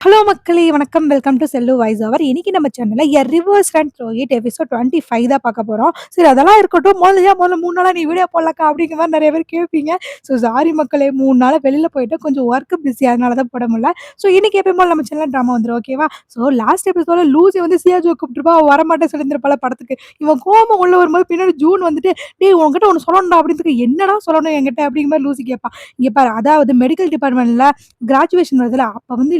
Hello மக்களே! வணக்கம். Welcome to cell voice over. இன்னைக்கு நம்ம சேனல்ல reverse and throw it episode 25 தான் பார்க்க போறோம். சரி அதெல்லாம் இருக்கட்டும். முதல்ல 3 நாளா நீ வீடியோ போடலக்கா அப்படிங்கிற மாரி நெறைய பேர் கேட்பீங்க. சாரி மக்களே 3 நாளா வெளில போயிட்டேன். கொஞ்சம் ஒர்க் பிஸி அதனால தான் போட முடியல. இன்னைக்கு எப்பயும் போல நம்ம சேனல்ல ட்ராமா வந்துரும் ஓகேவா? லாஸ்ட் எபிசோட்ல லூசி வந்து சியாஜுவ கூப்பிட்டுருப்பா. அவ வரமாட்டேன்னு சொல்லியிருந்திருப்பாள படத்துக்கு. இவன் கோவமா உள்ள வரும்போது பின்னாடி ஜூன் வந்துட்டு, "டேய் உன்கிட்ட ஒண்ணு சொல்லணும்டா" அப்படின்றதுக்கு, "என்னடா சொல்லணும் என்கிட்ட?" அப்படிங்கிற மாரி லூசி கேட்பா. இங்க பாரு அதாவது மெடிக்கல் டிபார்ட்மெண்ட்ல கிராஜுவேஷன் வருதுல்ல, அப்ப வந்து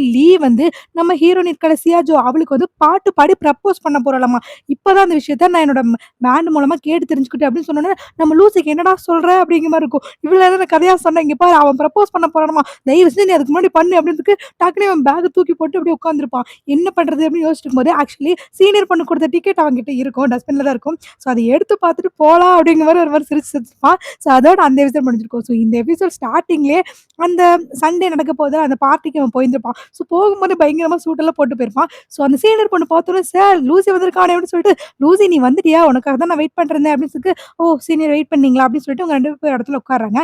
வந்து நம்ம ஹீரோயின் இருக்கல சியாஜோ அவளுக்கு வந்து பாட்டு பாடி ப்ரப்போஸ் பண்ண போறாளாமா. இப்பதான் அந்த விஷயத்த நான் என்னோட பேண்ட் மூலமா கேட்டு தெரிஞ்சுக்கிட்டேன் அப்படின்னு சொன்னோனே, நம்ம லூசிக்கு என்னடா சொல்ற அப்படிங்கிற மாரி இருக்கும். இவ்வளவு நேரம் நான் கதையா சொன்னேன். இங்க பாரு அவன் ப்ரப்போஸ் பண்ண போறானாமா. தயவு செஞ்சு நீ அதுக்கு முன்னாடி பண்ணு அப்படின்றதுக்கு டக்குனு அவன் பேக்க தூக்கி போட்டு அப்படியே உட்கார்ந்திருப்பான். என்ன பண்றது அப்படின்னு யோசிச்சுட்டு இருக்கும்போது ஆக்சுவலி சீனியர் பொண்ணு கொடுத்த டிக்கெட் அவன்கிட்ட இருக்கும். டஸ்ட்பின்ல தான் இருக்கும். அத எடுத்து பார்த்துட்டு போலாம் அப்படிங்கிற மாரி ஒரு மாரி சிரிச்சு சிரிச்சுப்பான். அதோட அந்த எபிசோட் முடிஞ்சிருக்கும். இந்த எபிசோட் ஸ்டார்ட்டிங்லயே அந்த சண்டே நடக்க போது அந்த பார்ட்டிக்கு அவன் போயிருந்திருப்பான். போகும்போது பயங்கரமா சூட்டெல்லாம் போட்டு போயிருப்பான். அந்த சீனியர் பொண்ணு பார்த்தோனே, "சார் லூசி வந்திருக்கானே" அப்படின்னு சொல்லிட்டு, "லூசி நீ வந்துட்டியா? உனக்காக தான் நான் வெயிட் பண்ணிட்டுருந்தேன்" அப்படின்னு சொல்லிட்டு, "ஓ சீனியர் வெயிட் பண்ணீங்களா?" அப்படின்னு சொல்லிட்டு அவங்க 2 பேரும் இடத்துல உட்கார்றாங்க.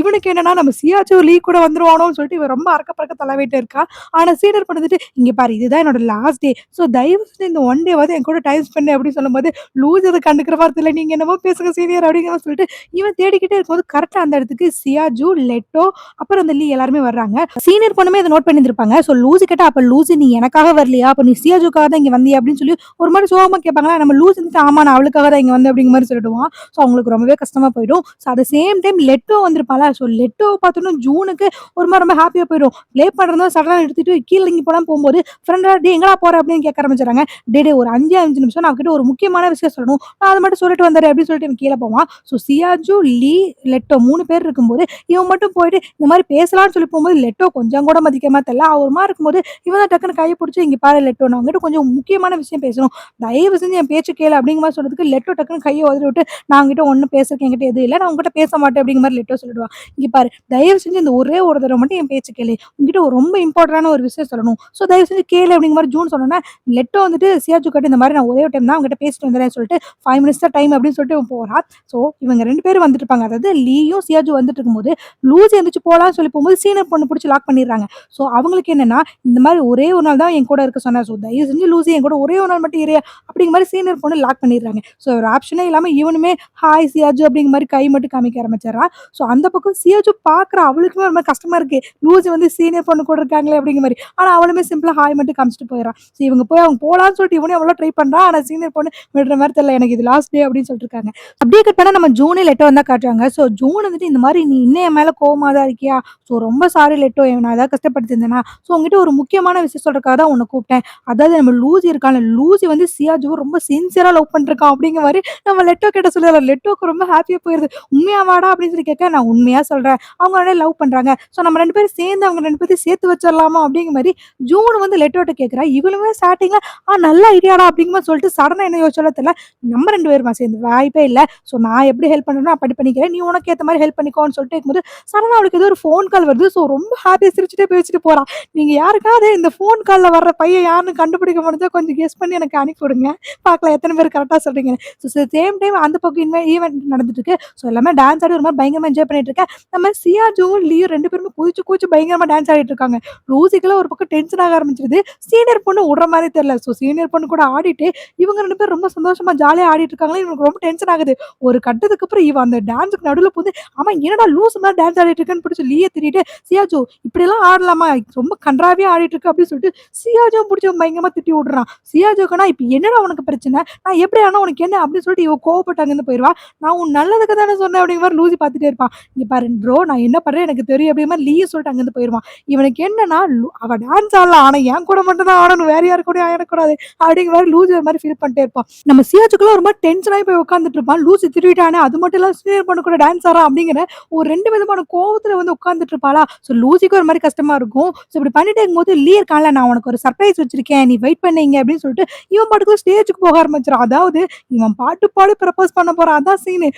இவனுக்கு என்னன்னா நம்ம சியாச்சு லீ கூட வந்துருவானோன்னு சொல்லிட்டு இவன் ரொம்ப அறக்க பறக்க தலவிட்டு இருக்கா. ஆனா சீனியர் பொண்ணு வந்துட்டு, "இங்க பாரு இதுதான் என்னோட லாஸ்ட் டே. தயவு செஞ்சு இந்த ஒன் டேவாவது என் கூட டைம் ஸ்பெண்ட்" அப்படின்னு சொல்லும்போது, லூசி அத கண்டுக்கிற வார்த்தை இல்ல. "நீங்க என்னமோ பேசுங்க சீனியர்" அப்படிங்கிற மாரி சொல்லிட்டு இவன் தேடிக்கிட்டே இருக்கும்போது கரெக்ட்டா அந்த இடத்துக்கு சியாஜு, லெட்டோ அப்புறம் அந்த லீ எல்லாருமே வர்றாங்க. சீனியர் பொண்ணுமே இத நோட் பண்ணியிருந்திருப்பாங்க. லூசி கிட்ட அப்ப லூசி நீ எனக்காக வரலையா? அப்ப நீ சியாஜுக்காக தான் இங்க வந்தியா? அப்படின்னு சொல்லி ஒரு மாரி சோகமா கேட்பாங்களா? நம்ம லூசி வந்துட்டு ஆமா நான் அவளுக்காக தான் இங்க வந்தேன் அப்படிங்கிற மாரி சொல்லிடுவான். அவங்களுக்கு ரொம்பவே கஷ்டமா போயிடும். At the same time லெட்டோ வந்திருப்பாளா? லெட்டோவ பார்த்தோனே ஜூனுக்கு ஒரு மாரி ரொம்ப ஹாப்பியா போயிடும். ப்ளே பண்றத சடனா நிறுத்திட்டு கீழ இறங்கி போலான்னு போம்போது, ஃப்ரெண்டா டேய் எங்கடா போற? அப்படின்னு கேட்க ஆரம்பிச்சுறாங்க. டேய் ஒரு 5 நிமிஷம் நான் அவகிட்ட ஒரு முக்கியமான விஷயம் சொல்லணும். நான் அத மட்டும் சொல்லிட்டு வந்துடுறேன் அப்படின்னு சொல்லிட்டு இவன் கீழ போவான். சியாஜு, லீ, லெட்டோ 3 பேர் இருக்கும்போது, இவன் மட்டும் போயிட்டு இந்த மாரி பேசலாம்னு சொல்லி போம்போது, லெட்டோ கொஞ்சம் கூட மதிக்க மாரி தெரியல. அவ ஒரு மாரி இருக்கும்போது, இவன் தான் டக்குனு கைய புடிச்சு, "இங்க பாரு லெட்டோ, நான் உன்கிட்ட கொஞ்சம் முக்கியமான விஷயம் பேசணும். தயவு செஞ்சு என் பேச்ச கேளு" அப்படிங்கிற மாரி சொன்னதுக்கு, லெட்டோ டக்குனு கைய உதறி விட்டு, "நான் உன்கிட்ட ஒண்ணும் பேசுறதுக்கு என்கிட்ட எதுவும் இல்ல. நான் உன்கிட்ட பேச மாட்டேன்" அப்படிங்கிற மாரி லெட்டோ சொல்லிடுவா. "இங்க பாரு, தயவு செஞ்சு இந்த ஒரே ஒரு தடவ மட்டும் என் பேச்ச கேளு. உன்கிட்ட ஒரு ரொம்ப இம்பார்ட்டன்டான ஒரு விஷயம் சொல்லணும். தயவு செஞ்சு கேளு" அப்படிங்கிற மாரி ஜூன் சொன்னோனே, லெட்டோ வந்துட்டு சியாஜு கிட்ட, "இந்த மாரி நான் ஒரே ஒரு டைம் தான் உன்கிட்ட பேசிட்டு வந்துடுறேன்னு" சொல்லிட்டு 5 மினிட்ஸ் தான் டைம் அப்படின்னு சொல்லிட்டு இவன் போறா. இவங்க 2 பேரும் வந்துட்டு இருப்பாங்க. அதாவது லீயும் சியாஜும் வந்துட்டு இருக்கும்போது, லூசி எந்திரிச்சு போலான்னு சொல்லி போகும்போது, சீனியர் பொண்ணு புடிச்சு லாக் பண்ணிடுறாங்க. அவங்களுக்கு என்னன்னா, இந்த மாரி ஒரே ஒரு நாள் தான் என் கூட இருக்க சொன்னா. தயவு செஞ்சு லூசி என் கூட ஒரே ஒரு நாள் மட்டும் இரு அப்படிங்கிற மாரி சீனியர் பொண்ணு லாக் பண்ணிடுறாங்க. ஒரு ஆப்ஷனே இல்லாம இவனுமே ஹாய் சியாஜு அப்படிங்கிற மாரி கை மட்டும் காமிக்க ஆரம்பிச்சிடுறான். அந்த பக்கம் சியாஜு பார்க்குறா. அவளுக்குமே ஒரு மாரி கஷ்டமா இருக்கு. லூசி வந்து சீனியர் பொண்ணு கூட இருக்காங்களே அப்படிங்கிற மாரி. ஆனா அவளுமே சிம்பிளா ஹாய் மட்டும் காமிச்சுட்டு போயிடுறா. இவங்க போய் அவங்க போலான்னு சொல்லிட்டு இவனும் எவ்வளோ ட்ரை பண்றான். ஆனா சீனியர் பொண்ணு விடுற மாரி தெரியல. எனக்கு இது லாஸ்ட் டே அப்படின்னு சொல்லிட்டு இருக்காங்க. அப்படியே கட் பண்ணா நம்ம ஜூனே லெட்டர் வந்தா காட்டுறாங்க. ஜூன் வந்துட்டு இந்த மாரி நீ இன்னும் என் மேல கோவமா தான் இருக்கியா? ரொம்ப சாரி லெட்டோ நான் ஏதாவது கஷ்டப்படுத்திருந்தேனா? உன்கிட்ட ஒரு முக்கியமான விஷயம் சொல்றதுக்காக தான் உன்ன கூப்பிட்டேன். அதாவது நம்ம லூசி இருக்கான்ல, லூசி வந்து சியாஜுவ ரொம்ப சின்சியரா லவ் பண்ணிருக்கான் அப்படிங்கிற மாரி நம்ம லெட்டோ கிட்ட சொல்லிடுறோம். லெட்டோக்கு ரொம்ப ஹாப்பியா போயிருது. "உண்மையாவாடா?" அப்படின்னு சொல்லி கேட்க, "நான் உண்மையா சொல்றேன். அவங்க உடனே லவ் பண்றாங்க. நம்ம 2 பேரும் சேர்ந்து அவங்க 2 பேத்தையும் சேர்த்து வச்சிரலாமா?" அப்படிங்கிற மாரி ஜூன் வந்து லெட்டோட்ட கேட்கிறா. இவளுமே ஸ்டார்ட்டிங்ல நல்ல ஐடியாடா அப்படிங்கிற மாரி சொல்லிட்டு சடனா என்ன யோசிச்சாலோ தெரியல. நம்ம 2 பேருமா சேர்ந்து வாய்ப்பே இல்ல. நான் எப்படி ஹெல்ப் பண்ணணும்னோ அப்படி பண்ணிக்கிறேன். நீ உனக்கு ஏத்த மாரி ஹெல்ப் பண்ணிக்கோன்னு சொல்லிட்டு இருக்கும்போது, சடனா அவளுக்கு ஏதோ ஒரு ஃபோன் கால் வருது. ரொம்ப ஹாப்பியா சிரிச்சுட்டே பேசிட்டு போறா. நீங்க யாருக்காவது இந்த ஃபோன் கால்ல வர்ற பையன் யாருன்னு கண்டுபிடிக்க முடிஞ்சா கொஞ்சம் கெஸ் பண்ணி எனக்கு அனுப்பி விடுங்க. பார்க்கலாம் எத்தன பேர் கரெக்ட்டா சொல்றீங்கன்னு. சேம் டைம் அந்த பக்கம் ஈவென்ட் நடந்துட்டு இருக்கு. எல்லாமே டான்ஸ் ஆடி ஒரு மாரி பயங்கரமா என்ஜாய் பண்ணிட்டு இருக்கேன். நம்ம சியாஜுவும், லியும் 2 பேருமே குதிச்சு குதிச்சு பயங்கரமா டான்ஸ் ஆடிட்டு இருக்காங்க. லூசிக்குலாம் ஒரு பக்கம் டென்ஷன் ஆக ஆரம்பிச்சிருது. சீனியர் பொண்ணு விடுற மாரி தெரியல. சீனியர் பொண்ணு கூட ஆடிட்டு, இவங்க 2 பேரும் ரொம்ப சந்தோஷமா ஜாலியா ஆடிட்டு இருக்காங்களே, இவனுக்கு ரொம்ப டென்ஷன் ஆகுது. ஒரு கட்டத்துக்கு அப்புறம் இவ அந்த டான்ஸ்க்கு நடுவுல புகுந்து, "ஆமா என்னடா லூசு மாரி டான்ஸ் ஆடிட்டு இருக்கன்னு" புடிச்சு லீய திட்டிட்டு, "சியாஜு இப்படியெல்லாம் ஆடலாமா? ரொம்ப கண்றாவியா ஆடிட்டு இருக்க" அப்படின்னு சொல்லிட்டு சியாஜுவ புடிச்சு பயங்கரமா திட்டி விடுறான். சியாஜுக்குன்னா, "இப்ப என்னடா உனக்கு பிரச்சனை? நான் எப்படி ஆனா உனக்கு என்ன?" அப்படின்னு சொல்லிட்டு இவ கோவப்பட்டு அங்கிருந்து போயிருவா. "நான் உன் நல்லதுக்கு தானே சொன்னேன்" அப்படிங்கிற மாரி லூசி பார்த்துட்டே இருப்பான். "இங்க பாரு ப்ரோ நான் என்ன பண்றேன்னு எனக்கு தெரியும்" அப்படிங்கிற மாரி லீயும் சொல்லிட்டு அங்கிருந்து போயிருவான். இவனுக்கு என்னன்னா, அவ டான்ஸ் ஆடலாம். ஆனா என் கூட மட்டும் தான் ஆடணும். வேற யாரு கூடயும் ஆடக்கூடாது அப்படிங்கிற மாரி லூசி ஒரு மாரி ஃபீல் பண்ணிட்டே இருப்பான். நம்ம சியாஜுக்குலாம் ஒரு மாரி டென்ஷன் ஆயி போய் உட்கார்ந்துட்டு இருப்பான். லூசி திட்டிட்டானே அது மட்டும் இல்லாம சீனியர் பொண்ணு கூட டான்ஸ் ஆடுறான் அப்படிங்கிற ஒரு 2 விதமான கோவத்துல வந்து உட்கார்ந்துட்டு இருப்பாளா. லூசிக்கு ஒரு மாரி கஷ்டமா இருக்கும். இப்படி பண்ணிட்டே இருக்கும்போது லீ இருக்கான்ல, "நான் உனக்கு ஒரு சர்ப்ரைஸ் வச்சிருக்கேன். நீ வெயிட் பண்ணீங்க" அப்படின்னு சொல்லிட்டு இவன் பாட்டுக்கு ஸ்டேஜ்க்கு போக ஆரம்பிச்சுறான். அதாவது இவன் பாட்டு பாடி ப்ரப்போஸ் பண்ண போறான். அதான் சீனு.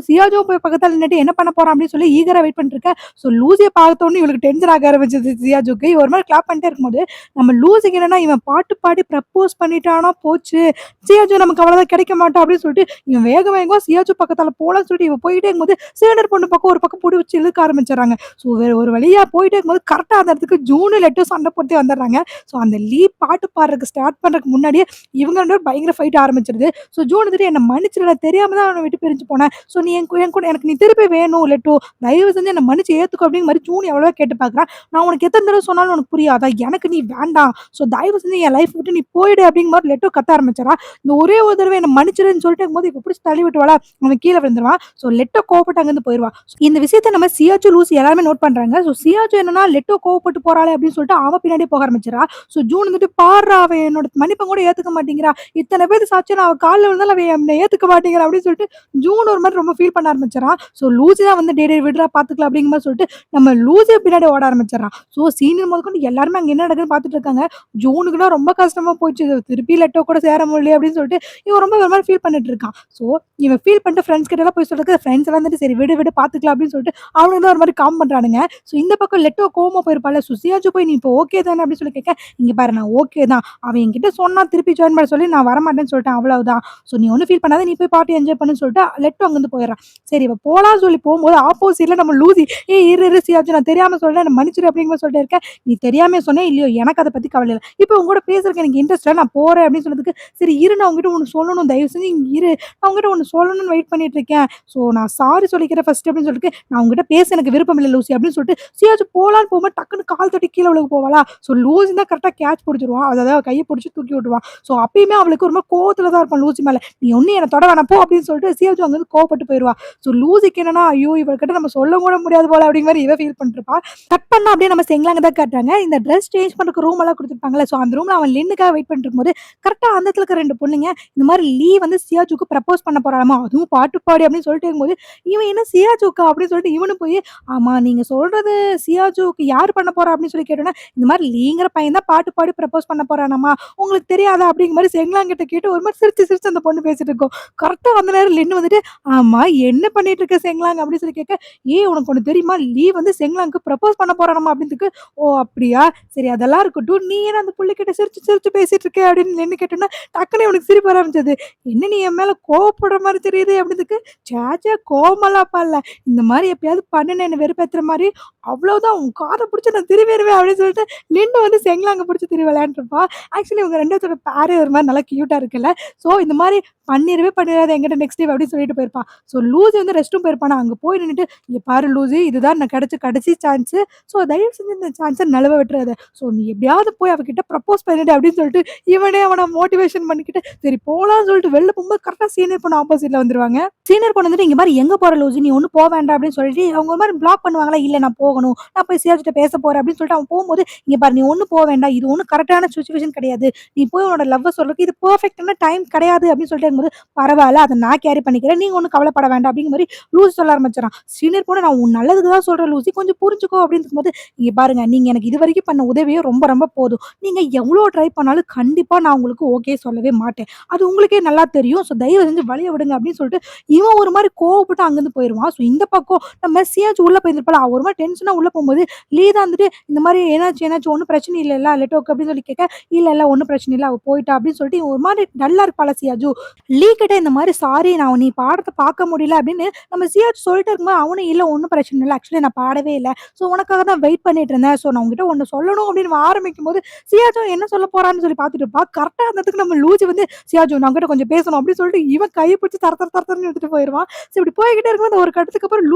சியாஜுவும் போய் பக்கத்துல நின்னுட்டு என்ன பண்ண போறான் அப்படின்னு சொல்லி ஈகரா வெயிட் பண்ணிட்டு இருக்க. லூசிய பார்த்த உடனே இவளுக்கு டென்ஷன் ஆக ஆரம்பிச்சது சியாஜுக்கு. இவ ஒரு மாரி கிளாப் பண்ணிட்டே இருக்கும்போது, நம்ம லூசிக்கு என்னன்னா இவன் பாட்டு பாடி ப்ரப்போஸ் பண்ணிட்டானா போச்சு. சியாஜு நமக்கு அவ்வளவுதான் கிடைக்க மாட்டா அப்படின்னு சொல்லிட்டு இவன் வேக வேகமா சியாஜு பக்கத்தால போலான்னு சொல்லிட்டு இவ போயிட்டே இருக்கும்போது சீனியர் பொண்ணு பக்கம் ஒரு பக்கம் புடி வச்சு இழுக்க ஆரம்பிச்சுறாங்க. வேற ஒரு வழியா போயிட்டே இருக்கும்போது கரெக்டா அந்த இடத்துக்கு ஜூன் லெட்டர் சண்டை போட்டே வந்துடுறாங்க. ஸோ அந்த லீ பாட்டு பாடுறதுக்கு ஸ்டார்ட் பண்றதுக்கு முன்னாடியே இவங்க 2 பேரும் பயங்கர ஃபைட் ஆரம்பிச்சிருது. ஸோ ஜூன் வந்துட்டு என்ன மன்னிச்சிரு நான் தெரியாம தான் அவன விட்டு பிரிஞ்சு போனேன். ஸோ நீ என் கூட எனக்கு நீ திருப்பி வேணும் லெட்டு. தயவு செஞ்சு என்ன மன்னிச்சு ஏத்துக்கோ அப்படிங்கிற மாரி ஜூன் எவ்வளவோ கேட்டு பார்க்குறான். நான் உனக்கு எத்தன தடவ சொன்னாலும் உனக்கு புரியாதா? எனக்கு நீ வேண்டாம். ஸோ தயவு செஞ்சு என் லைஃப் விட்டு நீ போயிடு அப்படிங்கிற மாரி லெட்டு கத்த ஆரம்பிச்சுறான். இந்த ஒரே ஒரு தடவ என்ன மன்னிச்சிருன்னு சொல்லிட்டு இருக்கும்போது இவ புடிச்சு தள்ளி விட்டுருவாளா, அவன் கீழ விழுந்துருவான். ஸோ லெட்டோ கோவப்பட்டு அங்கருந்து போயிருவா. இந்த விஷயத்த நம்ம சியாச்சு, லூசி எல்லாருமே நோட் பண்றாங்க. ஸோ சியாச்சு என்னன்னா லெட்டோ கோவப்பட்டு போறாளே அப்படின்னு சொல்லிட்டு அவ பின்னாடியே போக ஆரம்பிச்சுறா. ஸோ ஜூன் வந்துட்டு பாருடா அவ என்னோட மன்னிப்ப கூட ஏத்துக்க மாட்டேங்கிறா. இத்தன பேர் சாட்சியா நான் அவ கால்ல விழுந்தாலும் அவ என்ன ஏத்துக்க மாட்டேங்கிறா அப்படின்னு சொல்லிட்டு ஜூன் ஒரு மாரி ரொம்ப ஃபீல் பண்ண ஆரம்பிச்சுறான். ஸோ லூசி தான் வந்து டேய் டேய் விடுறா பாத்துக்கலாம் அப்படிங்கிற மாரி சொல்லிட்டு நம்ம லூசிய பின்னாடி ஓட ஆரம்பிச்சுறான். ஸோ சீனியர் முதற்கொண்டு எல்லாருமே அங்க என்ன நடக்குதுன்னு பாத்துட்டு இருக்காங்க. ஜூனுக்குலாம் ரொம்ப கஷ்டமா போச்சு. திருப்பி லெட்டோ கூட சேர முடியலையே அப்படின்னு சொல்லிட்டு இவன் ரொம்ப ஒரு மாரி ஃபீல் பண்ணிட்டு இருக்கான். ஸோ இவன் ஃபீல் பண்ணிட்டு ஃப்ரெண்ட்ஸ் கிட்டலாம் போய் சொல்றதுக்கு ஃப்ரெண்ட்ஸ் எல்லாம் வந்துட்டு சரி விடு விடு பாத்துக்கலாம் அப்படின்னு சொல்லிட்டு அவனுங்க தான் ஒரு மாரி காம் பண்றானுங்க. ஸோ இந்த பக்கம் லெட்டோ கோவமா போயிருப்பாள்ல. சுசியாச்சு போய் நீ இப்போ ஓகே தானே அப்படின்னு சொல்லி கேட்க, இங்க பாரு நான் ஓகே தான். அவன் என்கிட்ட சொன்னா திருப்பி ஜாயின் பண்ண சொல்லி நான் வரமாட்டேன்னு சொல்லிட்டேன் அவ்வளவுதான். ஸோ நீ ஒன்னும் ஃபீல் பண்ணாத, நீ போய் பார்ட்டி என்ஜாய் பண்ணுன்னு சொல்லிட்டு லெட்டோ அங்கிருந்து போயிடுறான். சரி இவ போலான்னு சொல்லி போகும்போது ஆப்போசிட்ல நம்ம லூசி ஏய் இரு இரு சியாச்சு நான் தெரியாம சொல்றேன் என்ன மன்னிச்சிரு அப்படிங்கிற மாரி சொல்லிட்டு இருக்கேன். நீ தெரியாம சொன்னே இல்லையோ எனக்கு அத பத்தி கவலை இல்ல. இப்போ உன் கூட பேசுறதுக்கு எனக்கு இன்ட்ரெஸ்ட் இல்ல நான் போறேன் அப்படின்னு சொன்னதுக்கு, சரி இரு நான் உன்கிட்ட ஒண்ணு சொல்லணும் தயவு செஞ்சு இங்க இரு. நான் உன்கிட்ட ஒண்ணு சொல்லணும்னு வெயிட் பண்ணிட்டு இருக்கேன். ஸோ நான் சாரி சொல்லிக்கிறேன் ஃபர்ஸ்ட் அப்படின்னு சொல்லிட்டு நான் உன்கிட்ட பேச எனக்கு விருப்பம் இல்ல லூசி அப்படின்னு சொல்லிட்டு சியாச்சு போலான்னு போகும்போது டக்குன்னு கால் தட்டி கீழ விழுக போவாளா. ஸோ லூசி தான் கரெக்ட்டா கேட்ச் புடிச்சிருவான். அதாவது அவ கைய புடிச்சு தூக்கி விட்டுருவான். ஸோ அப்பயுமே அவளுக்கு ஒரு மாரி கோவத்துல தான் இருப்பான் லூசி மேல. நீ ஒண்ணும் என்ன தொட வேணாம் போ அப்படின்னு சொல்லிட்டு சியாச்சு அங்கிருந்து கோவப்பட்டு போயிருவா. ஸோ லூசிக்கு என்னன்னா ஐயோ இவள்கிட்ட நம்ம சொல்ல கூட முடியாது போல அப்படிங்கிற மாரி இவ ஃபீல் பண்ணிருப்பா. கட் பண்ணா அப்படியே நம்ம செங்லாங்க தான் காட்டுறாங்க. இந்த ட்ரெஸ் சேஞ்ச் பண்றதுக்கு ரூம் எல்லாம் குடுத்துருப்பாங்கல்ல. ஸோ அந்த ரூம்ல அவன் லின்னுக்காக வெயிட் பண்ணிட்டு இருக்கும்போது கரெக்ட்டா அந்த இடத்துல இருக்க 2 பொண்ணுங்க இந்த மாரி லீ வந்து சியாச்சுக்கு ப்ரப்போஸ் பண்ண போறாளாமா. அதுவும் பாட்டு பாடி அப்படின்னு சொல்லிட்டு இருக்கும்போது, இவன் என்ன சியாச்சுக்கா அப்படின்னு சொல்லிட்டு இவனும் போய், ஆமா நீங்க சொல்றது சியாச்சுக்கு யார் பண்ண போறா அப்படின்னு சொல்லி கேட்டோனே, இந்த மாரி லீங்கிற பையன் தான் பாட்டு பாடி ப்ரப்போஸ் பண்ண போறானாமா. உங்களுக்கு தெரியாதா அப்படிங்கிற மாரி செங்லாங்கிட்ட கேட்டு ஒரு மாரி சிரிச்சு சிரிச்சு அந்த பொண்ணு பேசிட்டு இருக்கும். கரெக்ட்டா அந்த நேரம் லின்னு வந்துட்டு, ஆமா என்ன பண்ணிட்டு இருக்க செங்லாங் அப்படின்னு சொல்லி கேட்க, ஏய் உனக்கு ஒண்ணு தெரியுமா? லீ வந்து செங்லாங்க்கு ப்ரப்போஸ் பண்ண போறானாமா அப்படின்றதுக்கு, ஓ அப்படியா? சரி அதெல்லாம் இருக்கட்டும். நீ ஏன் அந்த புள்ளைகிட்ட சிரிச்சு சிரிச்சு பேசிட்டு இருக்க அப்படின்னு நின்னு கேட்டோனே, டக்குனு இவனுக்கு சிரிப்பு வர ஆரம்பிச்சது. என்ன நீ என் மேல கோவப்படுற மாரி தெரியுது அப்படின்றதுக்கு, ச்சே கோவமெல்லாம் படல. இந்த மாரி எப்பயாவது பண்ணுன என்ன வெறுப்பேத்துற மாரி, அவ்வளவுதான் உன் காத புடிச்சு நான் திருவிருவேன் அப்படின்னு சொல்லிட்டு லின்னு வந்து செங்லாங்க புடிச்சு திருவி விளையாண்டுருப்பா. ஆக்சுவலி இவங்க 2 பேத்தோட பேரே ஒரு மாரி நல்லா கியூட்டா இருக்குல்ல. ஸோ இந்த மாரி பண்ணிறவே பண்ணிறாத என்கிட்ட நெக்ஸ்ட் டைம் அப்படின்னு சொல்லிட்டு போயிருப்பா. ஸோ லூசி வந்து ரெஸ்ட் ரூம் போயிருப்பானா, அங்க போய் நின்னுட்டு, இங்க பாரு லூசி இதுதான் எனக்கு கிடைச்ச கடைசி சான்ஸு. ஸோ தயவு செஞ்சு இந்த சான்ஸ நழுவ விட்டுறாத. ஸோ நீ எப்படியாவது போய் அவகிட்ட ப்ரப்போஸ் பண்ணிடு அப்படின்னு சொல்லிட்டு இவனே அவன மோட்டிவேஷன் பண்ணிக்கிட்டு சரி போலான்னு சொல்லிட்டு வெளில போகும்போது கரெக்ட்டா சீனியர் பொண்ணு ஆப்போசிட்ல வந்துருவாங்க. சீனியர் பொண்ணு வந்துட்டு இங்க பாரு எங்க போற லூசி நீ ஒண்ணும் போ வேண்டாம் அப்படின்னு சொல்லிட்டு அவங்க ஒரு மாரி பிளாக் பண்ணுவாங்களா, இல்ல நான் போகணும். நான் போய் சியாச்சுட்ட பேச போறேன் அப்படின்னு சொல்லிட்டு அவன் போகும்போது, இங்க பாரு நீ ஒண்ணும் போ வேண்டாம். இது ஒண்ணும் கரெக்ட்டான சிச்சுவேஷன் கிடையாது. நீ போய் உன்னோட லவ்வ சொல்றதுக்கு இது பெர்ஃபெக்ட்டான டைம் கிடையாது அப்படின்னு சொல்லிட்டு இருக்கும்போது, பரவால்ல அத நான் கேரி பண்ணிக்கிறேன். நீங்க ஒண்ணும் கவலைப்பட வேண்டாம் அப்படிங்கிற மாரி லூசி சொல்ல ஆரம்பிச்சுறான். சீனியர் பொண்ணு நான் உன் நல்லதுக்கு தான் சொல்றேன் லூசி கொஞ்சம் புரிஞ்சுக்கோ அப்படின்னு இருக்கும்போது, இங்க பாருங்க நீங்க எனக்கு இதுவரைக்கும் பண்ண உதவியே ரொம்ப ரொம்ப போதும். நீங்க எவ்ளோ ட்ரை பண்ணாலும் கண்டிப்பா நான் உங்களுக்கு ஓகே சொல்லவே மாட்டேன். அது உங்களுக்கே நல்லா தெரியும். ஸோ தயவு செஞ்சு வழிய விடுங்க அப்படின்னு சொல்லிட்டு இவன் ஒரு மாரி கோவப்பட்டு அங்கிருந்து போயிருவான். ஸோ இந்த பக்கம் நம்ம சியாச்சு உள்ள போயிருந்திருப்பாள, அவ ஒரு மாரி டென்ஷனா உள்ள போகும்போது லீ தான் வந்துட்டு இந்த மாரி என்னாச்சு ஒண்ணும் பிரச்சனை இல்லல்ல லெட்டோக்கு அப்படின்னு சொல்லி கேட்க, இல்ல ஒண்ணும் பிரச்சனை இல்ல அவ போயிட்டா அப்படின்னு சொல்லிட்டு இவன் ஒரு மாரி டல்லா இருப்பாள சியாச்சு. லீ கிட்ட இந்த மாரி சாரி நான் நீ பாடத்த பார்க்க முடியல அப்படின்னு நம்ம சியாச்சு சொல்லிட்டு இருக்கும்போது அவனும் இல்ல ஒண்ணும் பிரச்சனை இல்ல. ஆக்சுவலி நான் பாடவே இல்ல. ஸோ உனக்காக தான் வெயிட் பண்ணிட்டு இருந்தேன். ஸோ நான் உன்கிட்ட ஒண்ணு சொல்லணும் அப்படின்னு ஆரம்பிக்கும்போது சியாச்சும் என்ன சொல்ல போறான்னு சொல்லி பார்த்துட்டு இருப்பா. கரெக்ட்டா அந்த இடத்துக்கு நம்ம லூசி வந்து சியாச்சு நான் உன்கிட்ட கொஞ்சம் பேசணும் அப்படின்னு சொல்லிட்டு இவன் கைய பிடிச்சு தர தர தரன்னு எடுத்துட்டு போயிருவான். ஸோ இப்படி போய்க்கிட்டே இருக்கும்போது ஒரு கட்டத்துக்கு அப்புறம்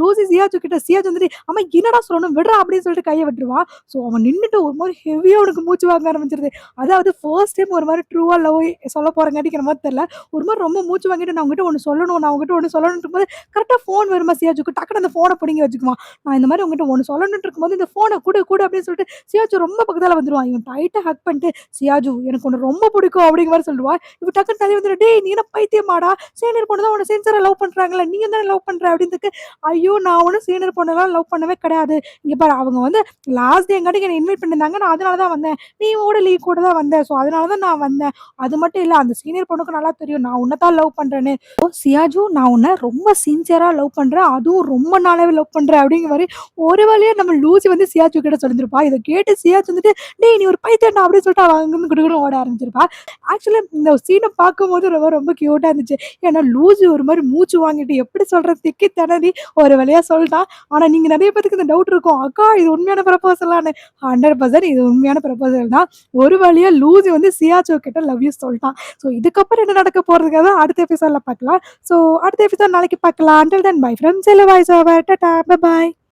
லூசி சியாச்சு கிட்ட சியாச்சு வந்துட்டு அம்மா என்னடா சொல்லணும் விடுறா அப்படின்னு சொல்லிட்டு கைய விட்டுருவான். ஸோ அவன் நின்னுட்டு ஒரு மாதிரி ஹெவியா அவனுக்கு மூச்சு வாங்க ஆரம்பிச்சிருது. அதாவது ஃபர்ஸ்ட் டைம் ஒரு மாரி ட்ரூவா லவ் சொல்ல போறங்காட்டிங்கிற மாதிரி தெரியல. ஒரு மாரி ரொம்ப மூச்சு வாங்கிட்டு நான் உன்கிட்ட ஒண்ணு சொல்லணும்ன்ட்டு போது கரெக்ட்டா ஃபோன் வருமா சியாச்சுக்கு டக்குனு அந்த ஃபோன புடுங்கி வச்சுக்குவான். நான் இந்த மாரி உன்கிட்ட ஒண்ணு சொல்லணும்னு இருக்கும்போது இந்த ஃபோன குடு அப்படின்னு சொல்லிட்டு சியாச்சு ரொம்ப பக்கத்துல வந்துருவான். இவன் டைட்டா ஹக் பண்ணிட்டு சியாஜு எனக்கு உன்ன ரொம்ப பிடிக்கும் அப்படிங்கிற மாரி சொல்லுவா. இவ டக்குனு தள்ளி வந்துட்டு டேய் நீ என்ன பைத்தியமாடா? சீனியர் பொண்ணு தான் உன்ன சின்சியரா லவ் பண்றாங்கல்ல. நீ தானே லவ் பண்ற அப்படின்றதுக்கு, ஐயோ நான் ஒண்ணும் சீனியர் பொண்ணெல்லாம் லவ் பண்ணவே கிடையாது. இங்க பாரு அவங்க வந்து லாஸ்ட் டே எங்காட்டிக்கு என்ன இன்வைட் பண்ணியிருந்தாங்க. நான் அதனால தான் வந்தேன். நீ கூட லீவ் கூட தான் வந்த. ஸோ அதனால தான் நான் வந்தேன். அது மட்டும் இல்ல அந்த சீனியர் பொண்ணுக்கு நல்லா தெரியும் நான் உன்ன தான் லவ் பண்றேன்னு. ஓ சியாஜு நான் உன்ன ரொம்ப சின்சியரா லவ் பண்றேன். அதுவும் ரொம்ப நாளாவே லவ் பண்றேன் அப்படிங்கிற மாரி ஒரு வழியா நம்ம லூசி வந்து சியாஜு கிட்ட சொல்லியிருந்திருப்பா. இத கேட்டு சியாஜ் வந்துட்டு டேய் நீ ஒரு பைத்தியம்டா அப்படின்னு சொல்லிட்டு அவ அங்கிருந்து குடுகுடுன்னு ஓட ஆரம்பிச்சிருப்பா. ஆக்சுவலா இந்த சீன பார்க்கும்போது ரொம்ப ரொம்ப கியூட்டா இருந்துச்சு. ஏன்னா லூசி ஒரு மாரி மூச்சு வாங்கிட்டு எப்படி சொல்றது திக்கி திணறி ஒரு வழியா சொல்ட்டான். ஆனா நீங்க நெறைய பேத்துக்கு இந்த டவுட் இருக்கும். அக்கா இது உண்மையான ப்ரப்போசலான்னு. 100% இது உண்மையான ப்ரப்போசல் தான். ஒரு வழியா லூசி வந்து சியாச்சோ கிட்ட லவ் யூ சொல்ட்டான். ஸோ இதுக்கப்புறம் என்ன நடக்க போறதுங்கிறத அடுத்த எபிசோட்ல பார்க்கலாம். ஸோ அடுத்த எபிசோட் நாளைக்கு பார்க்கலாம். அன்டில் தென் பை ஃப்ரம் செல்ல வாய்ஸ் ஓவர். டாடா! பாய்.